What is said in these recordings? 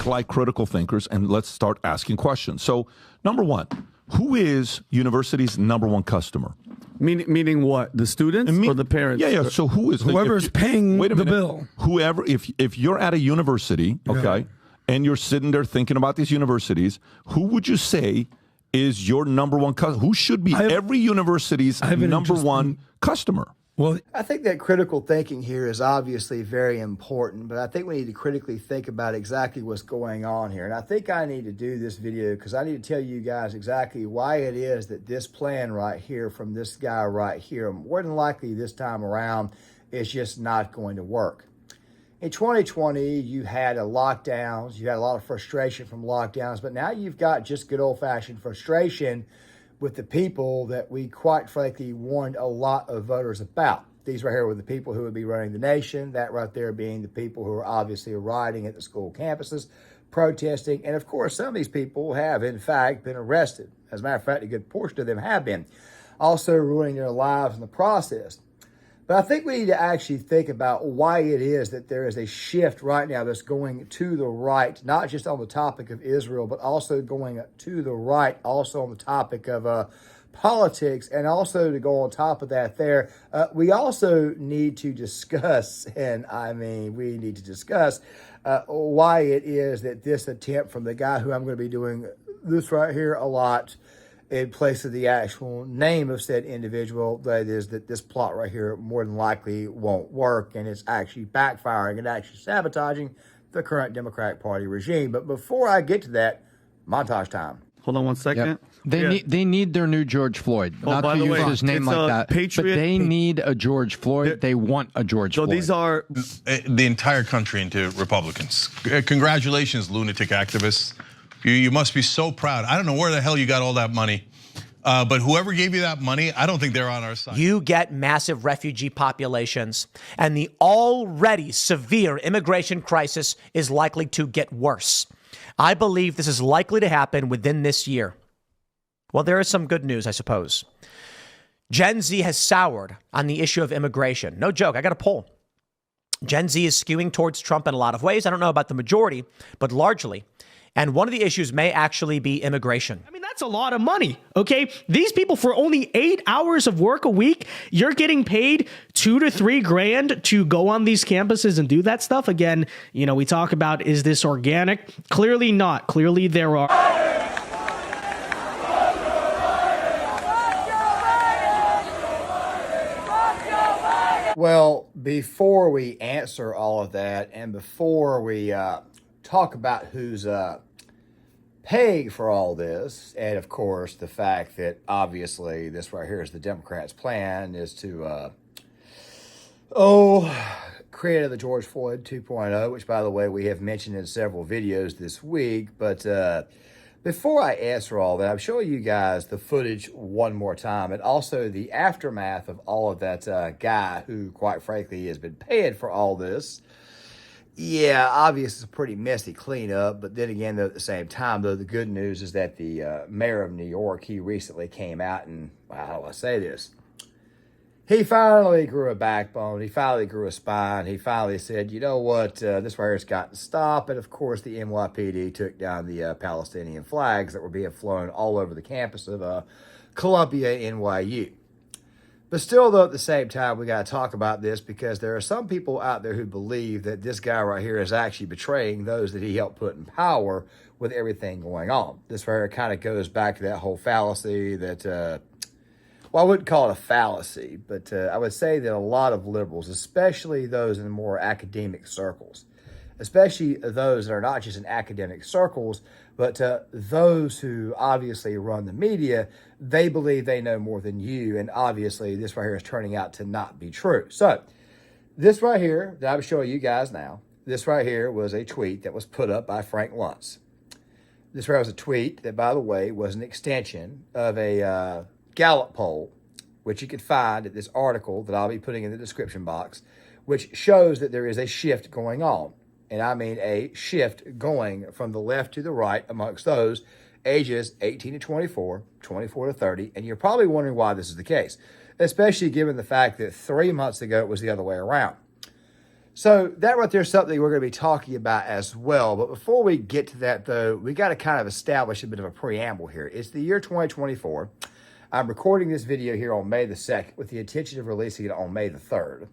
like critical thinkers, and let's start asking questions. So, number one, who is university's number one customer? Meaning what? The students or the parents? Yeah. So who is whoever's paying wait a the minute, bill? Whoever, if you're at a university, okay, and you're sitting there thinking about these universities, who would you say is your number one customer? Who should be every university's number one customer? Well, I think that critical thinking here is obviously very important, but I think we need to critically think about exactly what's going on here. And I think I need to do this video because I need to tell you guys exactly why it is that this plan right here from this guy right here, more than likely this time around, is just not going to work. In 2020, you had lockdowns, you had a lot of frustration from lockdowns, but now you've got just good old-fashioned frustration with the people that we quite frankly warned a lot of voters about. These right here were the people who would be running the nation, that right there being the people who are obviously rioting at the school campuses, protesting, and of course some of these people have in fact been arrested. As a matter of fact, a good portion of them have been, also ruining their lives in the process. But I think we need to actually think about why it is that there is a shift right now that's going to the right, not just on the topic of Israel, but also going to the right, also on the topic of politics, and also to go on top of that there. We also need to discuss, and I mean, we need to discuss why it is that this attempt from the guy who I'm going to be doing this right here a lot, in place of the actual name of said individual, that is that this plot right here more than likely won't work, and it's actually backfiring and actually sabotaging the current Democratic Party regime. But before I get to that, montage time. Hold on one second. Yep. They need their new George Floyd. Not to use his name like that, but they need a George Floyd. They want a George Floyd. So these are the entire country into Republicans. Congratulations, lunatic activists. You must be so proud. I don't know where the hell you got all that money, but whoever gave you that money, I don't think they're on our side. You get massive refugee populations, and the already severe immigration crisis is likely to get worse. I believe this is likely to happen within this year. Well, there is some good news, I suppose. Gen Z has soured on the issue of immigration. No joke, I got a poll. Gen Z is skewing towards Trump in a lot of ways. I don't know about the majority, but largely. And one of the issues may actually be immigration. I mean, that's a lot of money, okay? These people, for only 8 hours of work a week, you're getting paid $2 to $3 grand to go on these campuses and do that stuff. Again, you know, we talk about, is this organic? Clearly not. Clearly there are. Well, before we answer all of that, and before we talk about who's paying for all this, and of course the fact that obviously this right here is the Democrats' plan is to create the George Floyd 2.0, which by the way we have mentioned in several videos this week. But before I answer all that, I'm showing you guys the footage one more time, and also the aftermath of all of that guy who quite frankly has been paying for all this. Yeah, obviously it's a pretty messy cleanup, but then again, though, at the same time, though, the good news is that the mayor of New York, he recently came out and, how do I say this? He finally grew a backbone. He finally grew a spine. He finally said, you know what, this right here's got to stop. And of course, the NYPD took down the Palestinian flags that were being flown all over the campus of Columbia NYU. But still, though, at the same time, we got to talk about this because there are some people out there who believe that this guy right here is actually betraying those that he helped put in power with everything going on. This right here kind of goes back to that whole fallacy that, well, I wouldn't call it a fallacy, but I would say that a lot of liberals, especially those in more academic circles, especially those that are not just in academic circles, but those who obviously run the media, they believe they know more than you. And obviously this right here is turning out to not be true. So this right here that I'm showing you guys now, this right here was a tweet that was put up by Frank Luntz. This right here was a tweet that, by the way, was an extension of a Gallup poll, which you could find at this article that I'll be putting in the description box, which shows that there is a shift going on. And I mean a shift going from the left to the right amongst those ages 18 to 24, 24 to 30. And you're probably wondering why this is the case, especially given the fact that 3 months ago it was the other way around. So that right there is something we're going to be talking about as well. But before we get to that, though, we got to kind of establish a bit of a preamble here. It's the year 2024. I'm recording this video here on May the 2nd with the intention of releasing it on May the 3rd.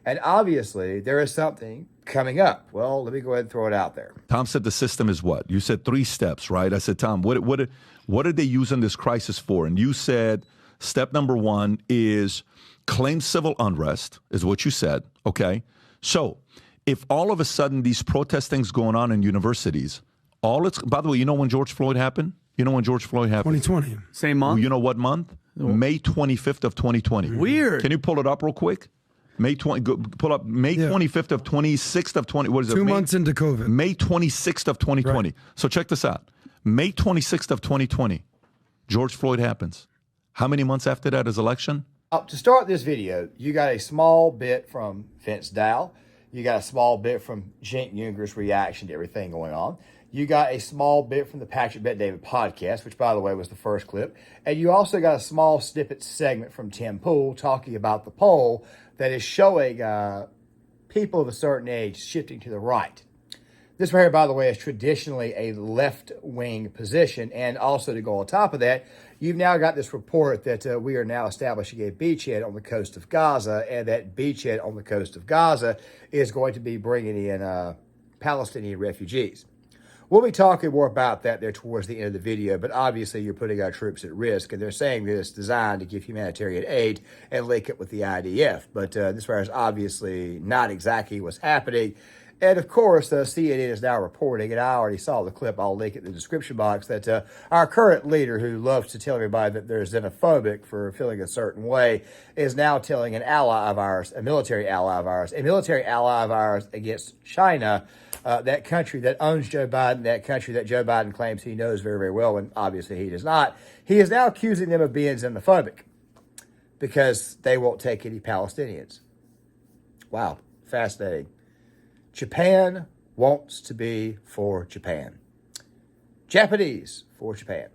And obviously, there is something coming up. Well, let me go ahead and throw it out there. Tom said the system is what? You said 3 steps, right? I said, Tom, what are they using this crisis for? And you said step number 1 is claim civil unrest, is what you said, okay? So if all of a sudden these protest things going on in universities, by the way, you know when George Floyd happened? 2020. Same month? You know what month? May 25th of 2020. Weird. Can you pull it up real quick? Pull up May 25th of 26th of 20. What is it? 2 months into COVID. May 26th of 2020. Right. So check this out. May 26th of 2020, George Floyd happens. How many months after that is election? To start this video, you got a small bit from Vince Dow. You got a small bit from Cenk Uyghur's reaction to everything going on. You got a small bit from the Patrick Bet-David podcast, which, by the way, was the first clip. And you also got a small snippet segment from Tim Pool talking about the poll that is showing people of a certain age shifting to the right. This right here, by the way, is traditionally a left-wing position. And also to go on top of that, you've now got this report that we are now establishing a beachhead on the coast of Gaza, and that beachhead on the coast of Gaza is going to be bringing in Palestinian refugees. We'll be talking more about that there towards the end of the video, but obviously you're putting our troops at risk, and they're saying that it's designed to give humanitarian aid and link it with the IDF. But this is obviously not exactly what's happening. And of course, CNN is now reporting, and I already saw the clip, I'll link it in the description box, that our current leader, who loves to tell everybody that they're xenophobic for feeling a certain way, is now telling an ally of ours, a military ally of ours against China, that country that owns Joe Biden, that country that Joe Biden claims he knows very, very well, and obviously he does not. He is now accusing them of being xenophobic because they won't take any Palestinians. Wow, fascinating. Japan wants to be for Japan. Japanese for Japan.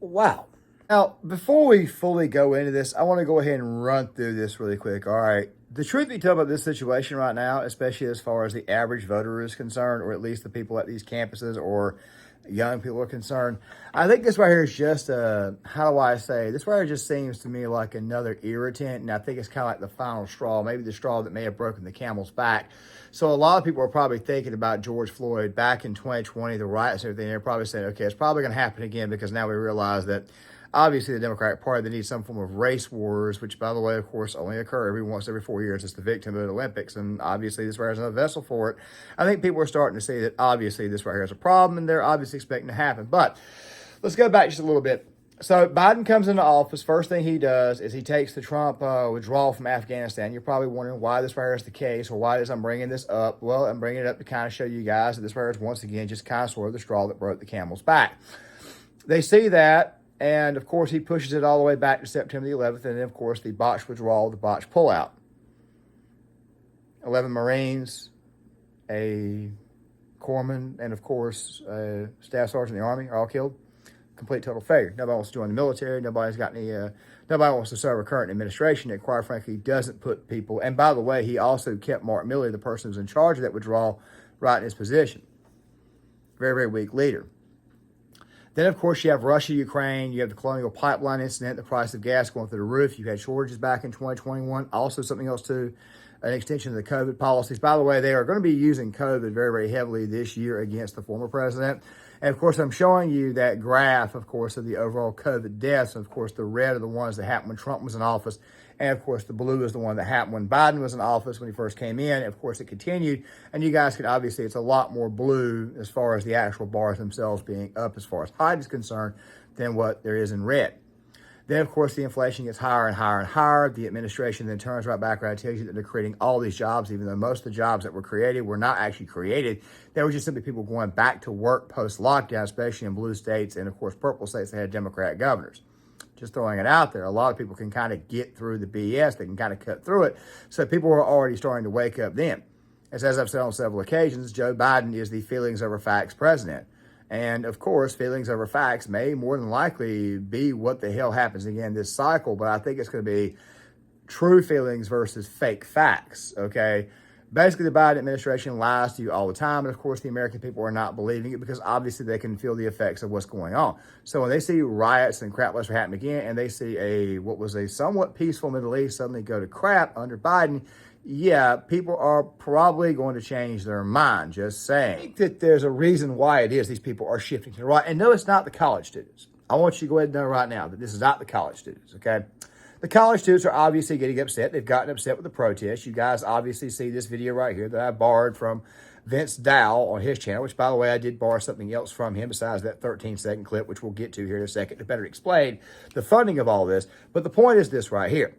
Wow. Now, before we fully go into this, I want to go ahead and run through this really quick. All right. The truth be told about this situation right now, especially as far as the average voter is concerned, or at least the people at these campuses or young people are concerned, I think this right here is just how do I say, this right here just seems to me like another irritant, and I think it's kind of like the final straw, maybe the straw that may have broken the camel's back. So a lot of people are probably thinking about George Floyd back in 2020, the riots and everything. They're probably saying, okay, it's probably going to happen again, because now we realize that obviously the Democratic Party, they need some form of race wars, which, by the way, of course, only occur every 4 years. It's the victim of the Olympics, and obviously this right here is another vessel for it. I think people are starting to see that obviously this right here is a problem, and they're obviously expecting to happen. But let's go back just a little bit. So Biden comes into office. First thing he does is he takes the Trump withdrawal from Afghanistan. You're probably wondering why this right here is the case, or why I'm bringing this up. Well, I'm bringing it up to kind of show you guys that this right here is once again just kind of sort of the straw that broke the camel's back. They see that. And, of course, he pushes it all the way back to September the 11th. And then, of course, the botched withdrawal, the botched pullout. 11 Marines, a corpsman, and, of course, a staff sergeant in the Army are all killed. Complete total failure. Nobody wants to join the military. Nobody wants to serve a current administration that, quite frankly, doesn't put people. And, by the way, he also kept Mark Milley, the person who's in charge of that withdrawal, right in his position. Very, very weak leader. Then, of course, you have Russia, Ukraine. You have the Colonial Pipeline incident, the price of gas going through the roof. You had shortages back in 2021. Also, something else, too, an extension of the COVID policies. By the way, they are going to be using COVID very, very heavily this year against the former president. And, of course, I'm showing you that graph, of course, of the overall COVID deaths. And, of course, the red are the ones that happened when Trump was in office. And, of course, the blue is the one that happened when Biden was in office, when he first came in. And, of course, it continued. And you guys can obviously, it's a lot more blue as far as the actual bars themselves being up as far as height is concerned than what there is in red. Then, of course, the inflation gets higher and higher and higher. The administration then turns right back around and tells you that they're creating all these jobs, even though most of the jobs that were created were not actually created. They were just simply people going back to work post-lockdown, especially in blue states and, of course, purple states that had Democratic governors. Just throwing it out there. A lot of people can kind of get through the BS. They can kind of cut through it. So people are already starting to wake up then. As I've said on several occasions, Joe Biden is the feelings over facts president. And, of course, feelings over facts may more than likely be what the hell happens again this cycle. But I think it's going to be true feelings versus fake facts, okay? Basically, the Biden administration lies to you all the time. And of course, the American people are not believing it because obviously they can feel the effects of what's going on. So when they see riots and crap like happening again, and they see what was a somewhat peaceful Middle East suddenly go to crap under Biden, yeah, people are probably going to change their mind, just saying. I think that there's a reason why it is these people are shifting to the right. And no, it's not the college students. I want you to go ahead and know right now that this is not the college students, okay? The college students are obviously getting upset. They've gotten upset with the protests. You guys obviously see this video right here that I borrowed from Vince Dow on his channel, which, by the way, I did borrow something else from him besides that 13-second clip, which we'll get to here in a second to better explain the funding of all this. But the point is this right here.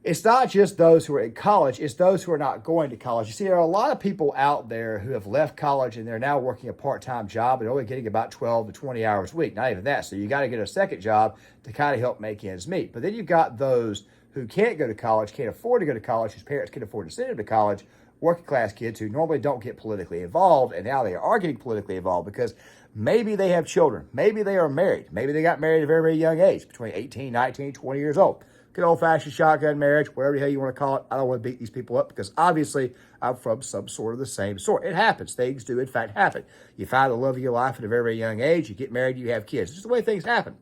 It's not just those who are in college, it's those who are not going to college. You see, there are a lot of people out there who have left college and they're now working a part-time job and only getting about 12 to 20 hours a week. Not even that. So you got to get a second job to kind of help make ends meet. But then you've got those who can't go to college, can't afford to go to college, whose parents can afford to send them to college, working class kids who normally don't get politically involved, and now they are getting politically involved because maybe they have children, maybe they are married, maybe they got married at a very, very young age, between 18, 19, 20 years old. Good old-fashioned shotgun marriage, whatever the hell you want to call it. I don't want to beat these people up because obviously I'm from some sort of the same sort. It happens. Things do, in fact, happen. You find the love of your life at a very, very young age. You get married, you have kids. It's just the way things happen.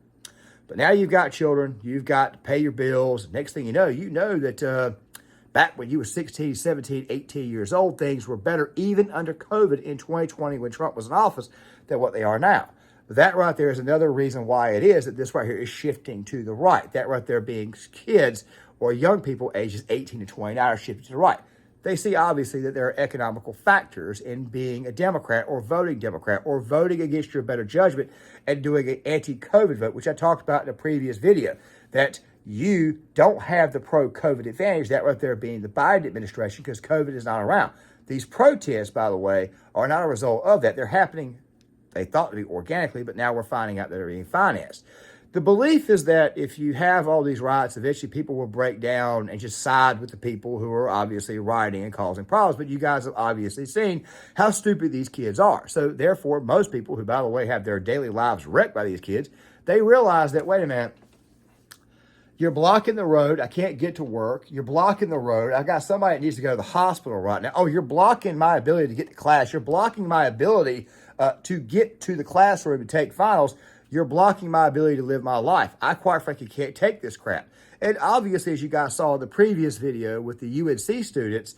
But now you've got children. You've got to pay your bills. Next thing you know that back when you were 16, 17, 18 years old, things were better even under COVID in 2020 when Trump was in office than what they are now. That right there is another reason why it is that this right here is shifting to the right. That right there being kids or young people ages 18 to 29 are shifting to the right. They see obviously that there are economical factors in being a Democrat or voting against your better judgment and doing an anti-COVID vote, which I talked about in a previous video, that you don't have the pro-COVID advantage, that right there being the Biden administration, because COVID is not around. These protests, by the way, are not a result of that. They're happening, they thought to be organically, but now we're finding out that they're being financed. The belief is that if you have all these riots, eventually people will break down and just side with the people who are obviously rioting and causing problems. But you guys have obviously seen how stupid these kids are. So therefore, most people who, by the way, have their daily lives wrecked by these kids, they realize that, wait a minute, you're blocking the road. I can't get to work. You're blocking the road. I've got somebody that needs to go to the hospital right now. Oh, you're blocking my ability to get to class. You're blocking my ability to get to the classroom and take finals. You're blocking my ability to live my life. I quite frankly can't take this crap. And obviously, as you guys saw in the previous video with the UNC students,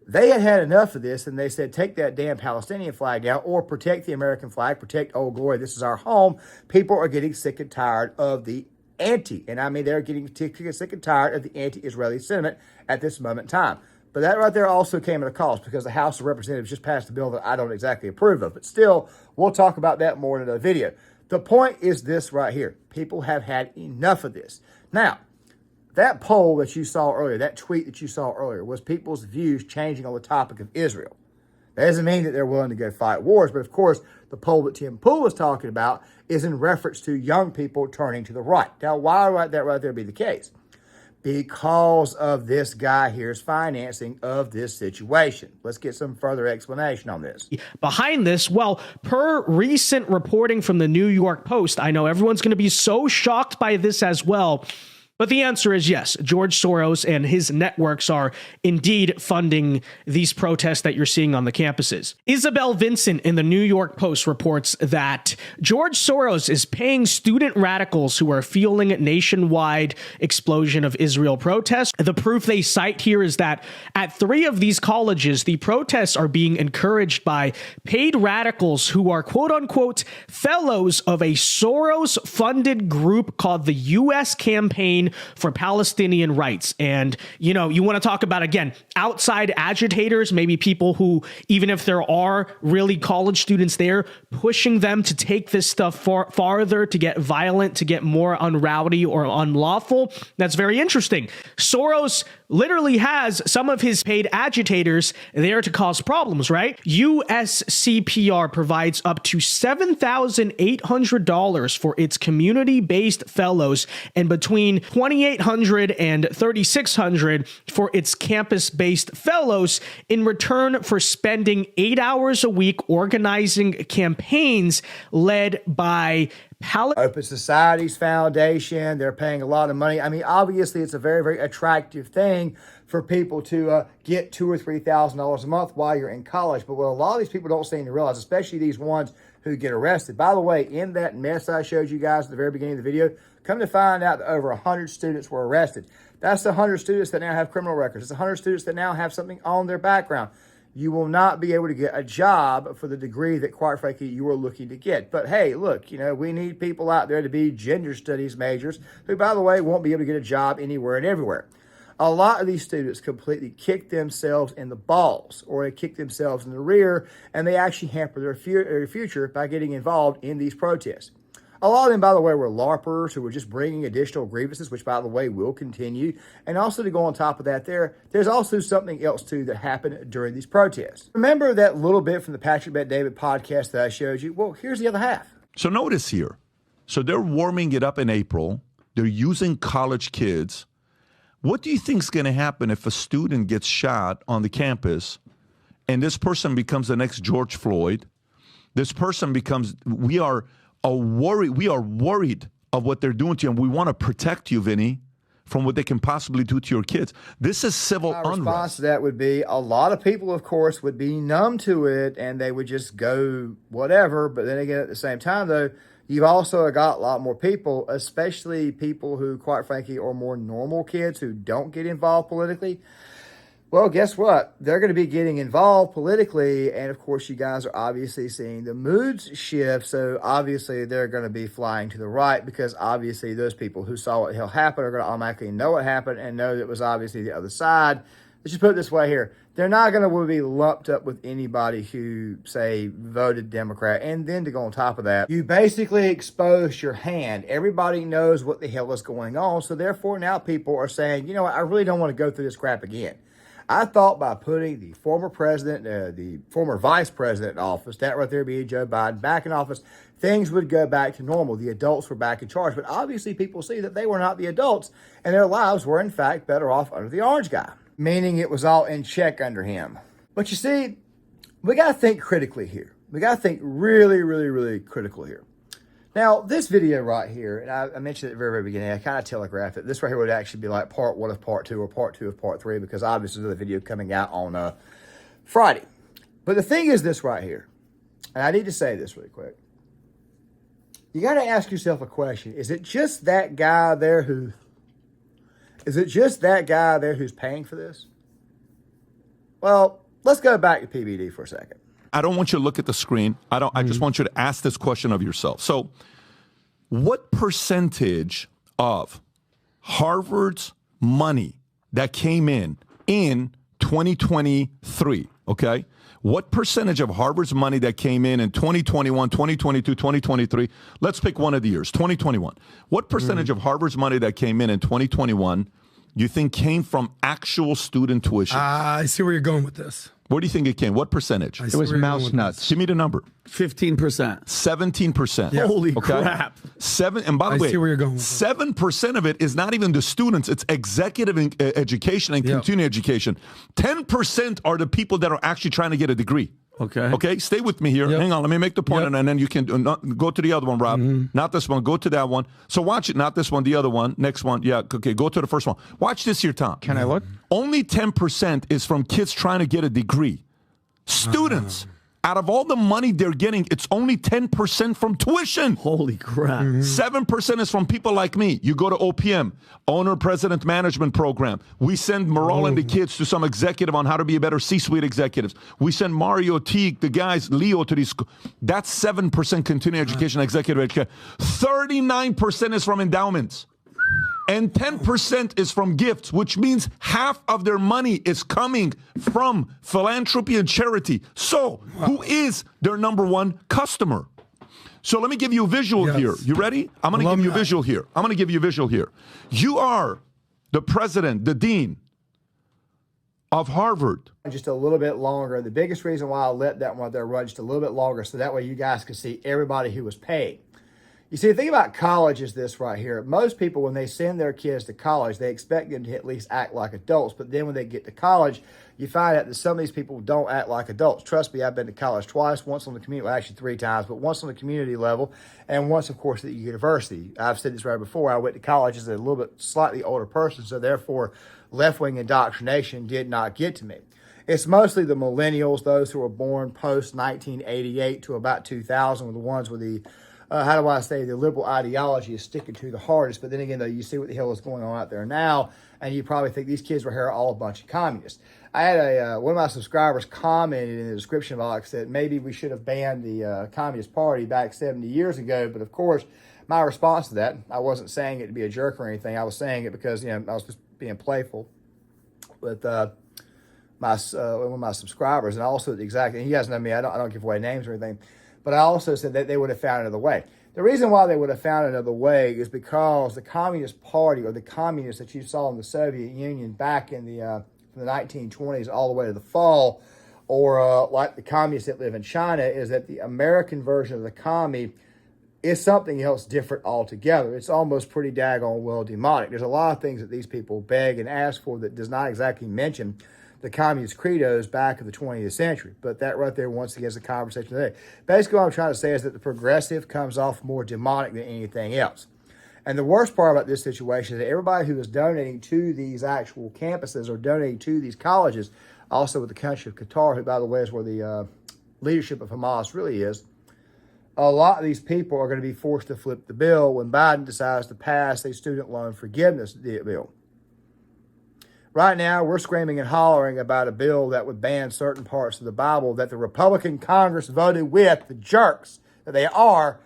they had had enough of this, and they said, take that damn Palestinian flag down or protect the American flag, protect Old Glory. This is our home. People are getting sick and tired of the and I mean they're getting sick and tired of the anti-Israeli sentiment at this moment in time. But that right there also came at a cost because the House of Representatives just passed a bill that I don't exactly approve of. But still, we'll talk about that more in another video. The point is this right here. People have had enough of this. Now, that poll that you saw earlier, that tweet that you saw earlier, was people's views changing on the topic of Israel. That doesn't mean that they're willing to go fight wars, but of course, the poll that Tim Pool was talking about is in reference to young people turning to the right. Now, why might that right there be the case? Because of this guy here's financing of this situation. Let's get some further explanation on this. Behind this, well, per recent reporting from the New York Post, I know everyone's going to be so shocked by this as well. But the answer is yes. George Soros and his networks are indeed funding these protests that you're seeing on the campuses. Isabel Vincent in the New York Post reports that George Soros is paying student radicals who are fueling a nationwide explosion of Israel protests. The proof they cite here is that at 3 of these colleges, the protests are being encouraged by paid radicals who are quote unquote fellows of a Soros-funded group called the U.S. Campaign for Palestinian Rights. And, you know, you want to talk about, again, outside agitators, maybe people who, even if there are really college students there, pushing them to take this stuff farther, to get violent, to get more unrowdy or unlawful. That's very interesting. Soros literally has some of his paid agitators there to cause problems, right? USCPR provides up to $7,800 for its community-based fellows and between $2,800 and $3,600 for its campus-based fellows in return for spending 8 hours a week organizing campaigns led by Open Societies Foundation, they're paying a lot of money. I mean, obviously, it's a very, very attractive thing for people to get $2,000 or $3,000 a month while you're in college. But what a lot of these people don't seem to realize, especially these ones who get arrested. By the way, in that mess I showed you guys at the very beginning of the video, come to find out that over 100 students were arrested. That's the 100 students that now have criminal records. It's 100 students that now have something on their background. You will not be able to get a job for the degree that, quite frankly, you are looking to get. But hey, look, we need people out there to be gender studies majors who, by the way, won't be able to get a job anywhere and everywhere. A lot of these students completely kick themselves in the balls, or they kick themselves in the rear, and they actually hamper their future by getting involved in these protests. A lot of them, by the way, were LARPers who were just bringing additional grievances, which, by the way, will continue. And also, to go on top of that, there's also something else, too, that happened during these protests. Remember that little bit from the Patrick Bet David podcast that I showed you? Well, here's the other half. So notice here. So they're warming it up in April. They're using college kids. What do you think is going to happen if a student gets shot on the campus and this person becomes the next George Floyd? This person becomes, we are worried of what they're doing to you, and we want to protect you, Vinny, from what they can possibly do to your kids. This is civil unrest. My response to that would be a lot of people, of course, would be numb to it, and they would just go whatever. But then again, at the same time, though, you've also got a lot more people, especially people who, quite frankly, are more normal kids who don't get involved politically. Well, guess what? They're going to be getting involved politically, and of course, you guys are obviously seeing the moods shift, so obviously they're going to be flying to the right, because obviously those people who saw what the hell happened are going to automatically know what happened and know that it was obviously the other side. Let's just put it this way here. They're not going to be lumped up with anybody who, say, voted Democrat. And then to go on top of that, you basically exposed your hand. Everybody knows what the hell is going on, so therefore now people are saying, you know what, I really don't want to go through this crap again. I thought by putting the former president, the former vice president in office, that right there being Joe Biden, back in office, things would go back to normal. The adults were back in charge. But obviously people see that they were not the adults, and their lives were, in fact, better off under the orange guy, meaning it was all in check under him. But you see, we got to think critically here. We got to think really, really, really critical here. Now, this video right here, and I mentioned it at the very, very beginning, I kind of telegraphed it. This right here would actually be like part 1 of part 2 or part 2 of part 3, because obviously there's a video coming out on Friday. But the thing is this right here, and I need to say this really quick. You got to ask yourself a question. Is it just that guy there who's paying for this? Well, let's go back to PBD for a second. I don't want you to look at the screen. I just want you to ask this question of yourself. So, what percentage of Harvard's money that came in 2023, okay? What percentage of Harvard's money that came in 2021, 2022, 2023, let's pick one of the years, 2021. What percentage of Harvard's money that came in 2021 you think came from actual student tuition? I see where you're going with this. Where do you think it came? What percentage? It was mouse nuts. Give me the number. 15%. 17%. Yeah. Holy crap. And by the way, see where you're going with 7% of it is not even the students. It's executive education and continuing education. 10% are the people that are actually trying to get a degree. Okay, stay with me here. Hang on, let me make the point, and then you can go to the other one, Rob. Not this one, go to that one. So watch it, not this one, the other one, next one. Yeah, okay, go to the first one. Watch this here, Tom. Can I look? Only 10% is from kids trying to get a degree. Students, out of all the money they're getting, it's only 10% from tuition. Holy crap. 7% is from people like me. You go to OPM, Owner President Management Program. We send Moral and the kids to some executive on how to be a better C-suite executives. We send Mario Teague, the guys, Leo to these. That's 7% continuing education, executive education. 39% is from endowments. And 10% is from gifts, which means half of their money is coming from philanthropy and charity. So, who is their number one customer? So let me give you a visual here. You ready? I'm going to give you a visual here. You are the president, the dean of Harvard. Just a little bit longer. The biggest reason why I let that one there run just a little bit longer, so that way you guys can see everybody who was paid. You see, the thing about college is this right here. Most people, when they send their kids to college, they expect them to at least act like adults. But then when they get to college, you find out that some of these people don't act like adults. Trust me, I've been to college twice, once on the community, well, actually 3 times, but once on the community level and once, of course, at the university. I've said this right before. I went to college as a little bit slightly older person, so therefore left-wing indoctrination did not get to me. It's mostly the millennials, those who were born post-1988 to about 2000, were the ones with the how do I say, the liberal ideology is sticking to the hardest. But then again, though, you see what the hell is going on out there now, and you probably think these kids were here are all a bunch of communists. I had one of my subscribers commented in the description box that maybe we should have banned the Communist Party back 70 years ago. But of course, my response to that, I wasn't saying it to be a jerk or anything. I was saying it because, I was just being playful with one of my subscribers, and also exactly, and you guys know me, I don't give away names or anything. But I also said that they would have found another way. The reason why they would have found another way is because the Communist Party, or the communists that you saw in the Soviet Union back in the from the 1920s all the way to the fall, or like the communists that live in China, is that the American version of the commie is something else different altogether. It's almost pretty daggone well demonic. There's a lot of things that these people beg and ask for that does not exactly mention the communist credos back in the 20th century. But that right there, once again, is a conversation today. Basically, what I'm trying to say is that the progressive comes off more demonic than anything else. And the worst part about this situation is that everybody who is donating to these actual campuses or donating to these colleges, also with the country of Qatar, who, by the way, is where the leadership of Hamas really is, a lot of these people are going to be forced to flip the bill when Biden decides to pass a student loan forgiveness bill. Right now, we're screaming and hollering about a bill that would ban certain parts of the Bible that the Republican Congress voted with, the jerks that they are,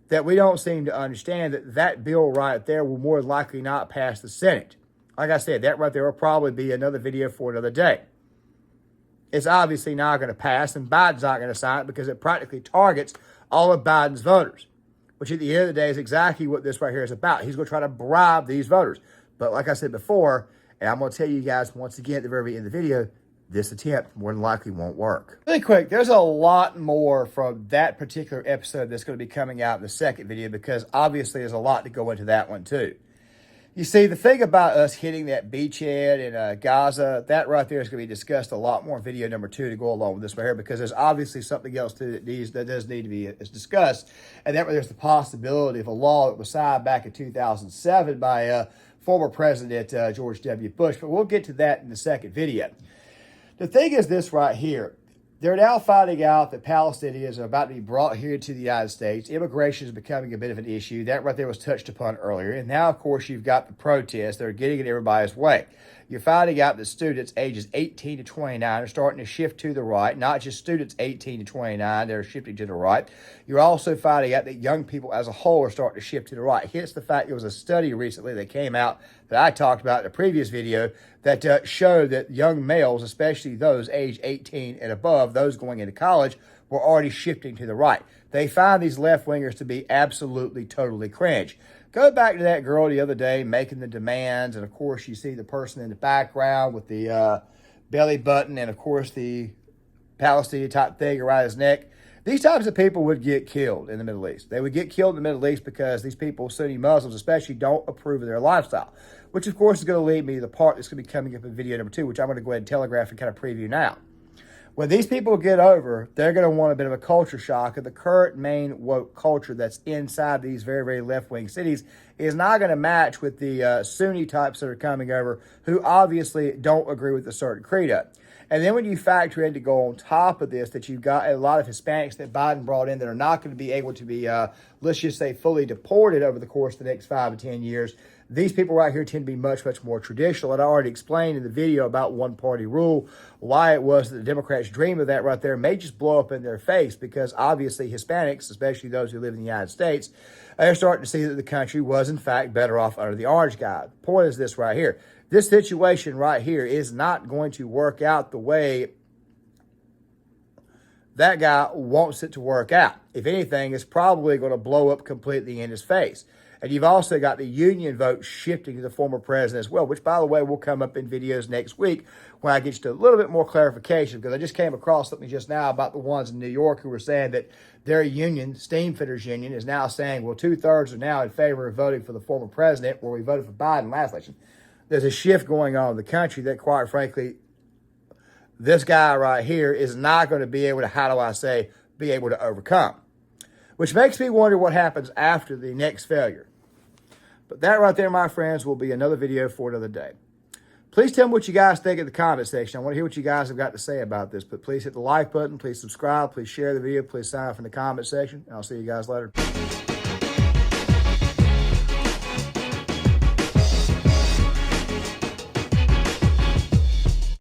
that we don't seem to understand that that bill right there will more likely not pass the Senate. Like I said, that right there will probably be another video for another day. It's obviously not going to pass, and Biden's not going to sign it because it practically targets all of Biden's voters, which at the end of the day is exactly what this right here is about. He's going to try to bribe these voters. But like I said before, and I'm going to tell you guys once again at the very end of the video, this attempt more than likely won't work. Really quick, there's a lot more from that particular episode that's going to be coming out in the second video because obviously there's a lot to go into that one too. You see, the thing about us hitting that beachhead in Gaza, that right there is going to be discussed a lot more in video number 2 to go along with this right here because there's obviously something else too that does need to be discussed. And that there's the possibility of a law that was signed back in 2007 by former President George W. Bush, but we'll get to that in the second video. The thing is this right here. They're now finding out that Palestinians are about to be brought here to the United States. Immigration is becoming a bit of an issue. That right there was touched upon earlier. And now, of course, you've got the protests that are getting in everybody's way. You're finding out that students ages 18 to 29 are starting to shift to the right. Not just students 18 to 29 that are shifting to the right. You're also finding out that young people as a whole are starting to shift to the right. Hence the fact there was a study recently that came out that I talked about in a previous video that showed that young males, especially those age 18 and above, those going into college, were already shifting to the right. They find these left-wingers to be absolutely, totally cringe. Go back to that girl the other day making the demands, and of course you see the person in the background with the belly button and of course the Palestinian type thing around his neck. These types of people would get killed in the Middle East. They would get killed in the Middle East because these people, Sunni Muslims especially, don't approve of their lifestyle, which of course is going to lead me to the part that's going to be coming up in video number 2, which I'm going to go ahead and telegraph and kind of preview now. When these people get over, they're going to want a bit of a culture shock, and the current main woke culture that's inside these very, very left-wing cities is not going to match with the Sunni types that are coming over who obviously don't agree with a certain credo. And then when you factor in to go on top of this that you've got a lot of Hispanics that Biden brought in that are not going to be able to be, let's just say, fully deported over the course of the next 5 to 10 years, these people right here tend to be much, much more traditional. And I already explained in the video about one-party rule why it was that the Democrats' dream of that right there may just blow up in their face because obviously Hispanics, especially those who live in the United States, are starting to see that the country was in fact better off under the orange guy. The point is this right here. This situation right here is not going to work out the way that guy wants it to work out. If anything, it's probably going to blow up completely in his face. And you've also got the union vote shifting to the former president as well, which, by the way, will come up in videos next week when I get you to a little bit more clarification, because I just came across something just now about the ones in New York who were saying that their union, Steam Fitters Union, is now saying, well, 2/3 are now in favor of voting for the former president, where we voted for Biden last election. There's a shift going on in the country that, quite frankly, this guy right here is not going to be able to, be able to overcome. Which makes me wonder what happens after the next failure. But that right there, my friends, will be another video for another day. Please tell me what you guys think in the comment section. I want to hear what you guys have got to say about this. But please hit the like button. Please subscribe. Please share the video. Please sign up in the comment section. And I'll see you guys later.